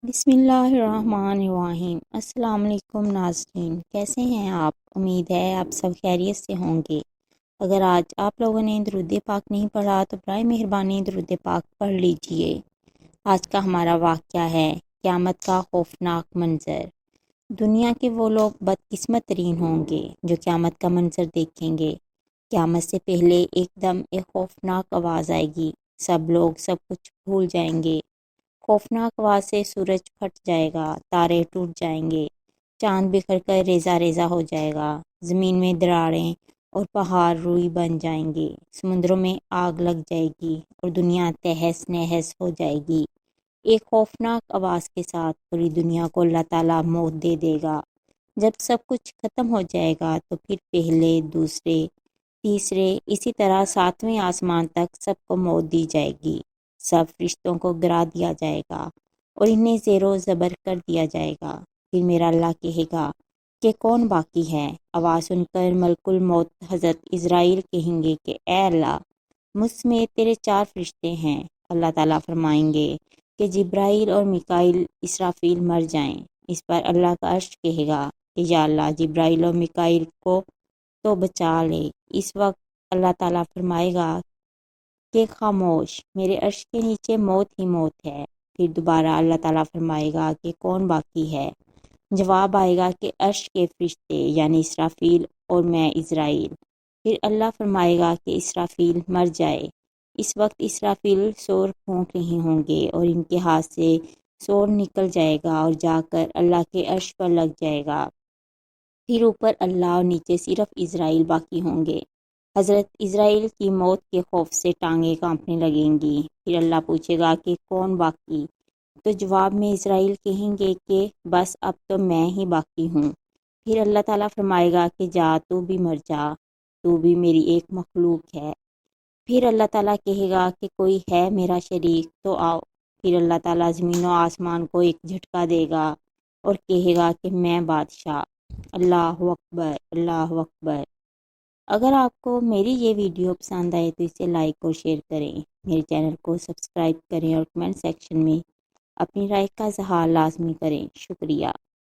بسم اللہ الرحمن الرحیم۔ السلام علیکم ناظرین، کیسے ہیں آپ؟ امید ہے آپ سب خیریت سے ہوں گے۔ اگر آج آپ لوگوں نے درود پاک نہیں پڑھا تو برائے مہربانی درود پاک پڑھ لیجئے۔ آج کا ہمارا واقعہ ہے قیامت کا خوفناک منظر۔ دنیا کے وہ لوگ بدقسمت ترین ہوں گے جو قیامت کا منظر دیکھیں گے۔ قیامت سے پہلے ایک دم ایک خوفناک آواز آئے گی، سب لوگ سب کچھ بھول جائیں گے۔ خوفناک آواز سے سورج پھٹ جائے گا، تارے ٹوٹ جائیں گے، چاند بکھر کر ریزہ ریزہ ہو جائے گا، زمین میں دراڑیں اور پہاڑ روئی بن جائیں گے، سمندروں میں آگ لگ جائے گی اور دنیا تہس نہس ہو جائے گی۔ ایک خوفناک آواز کے ساتھ پوری دنیا کو اللہ تعالیٰ موت دے دے گا۔ جب سب کچھ ختم ہو جائے گا تو پھر پہلے، دوسرے، تیسرے، اسی طرح ساتویں آسمان تک سب کو موت دی جائے گی۔ سب فرشتوں کو گرا دیا جائے گا اور انہیں زیر و زبر کر دیا جائے گا۔ پھر میرا اللہ کہے گا کہ کون باقی ہے؟ آواز سن کر ملک الموت حضرت عزرائیل کہیں گے کہ اے اللہ، مجھ میں تیرے 4 فرشتے ہیں۔ اللہ تعالیٰ فرمائیں گے کہ جبرائیل اور میکائیل اسرافیل مر جائیں۔ اس پر اللہ کا عرش کہے گا کہ یا اللہ، جبرائیل اور میکائیل کو تو بچا لے۔ اس وقت اللہ تعالیٰ فرمائے گا کہ خاموش، میرے عرش کے نیچے موت ہی موت ہے۔ پھر دوبارہ اللہ تعالیٰ فرمائے گا کہ کون باقی ہے؟ جواب آئے گا کہ عرش کے فرشتے یعنی اسرافیل اور میں عزرائیل۔ پھر اللہ فرمائے گا کہ اسرافیل مر جائے۔ اس وقت اسرافیل سور پھونک رہے ہوں گے اور ان کے ہاتھ سے سور نکل جائے گا اور جا کر اللہ کے عرش پر لگ جائے گا۔ پھر اوپر اللہ اور نیچے صرف عزرائیل باقی ہوں گے۔ حضرت عزرائیل کی موت کے خوف سے ٹانگیں کانپنے لگیں گی۔ پھر اللہ پوچھے گا کہ کون باقی؟ تو جواب میں عزرائیل کہیں گے کہ بس اب تو میں ہی باقی ہوں۔ پھر اللہ تعالیٰ فرمائے گا کہ جا، تو بھی مر جا، تو بھی میری ایک مخلوق ہے۔ پھر اللہ تعالیٰ کہے گا کہ کوئی ہے میرا شریک تو آؤ۔ پھر اللہ تعالیٰ زمین و آسمان کو ایک جھٹکا دے گا اور کہے گا کہ میں بادشاہ۔ اللہ اکبر، اللہ اکبر۔ اگر آپ کو میری یہ ویڈیو پسند آئے تو اسے لائک اور شیئر کریں، میرے چینل کو سبسکرائب کریں اور کمنٹ سیکشن میں اپنی رائے کا اظہار لازمی کریں۔ شکریہ۔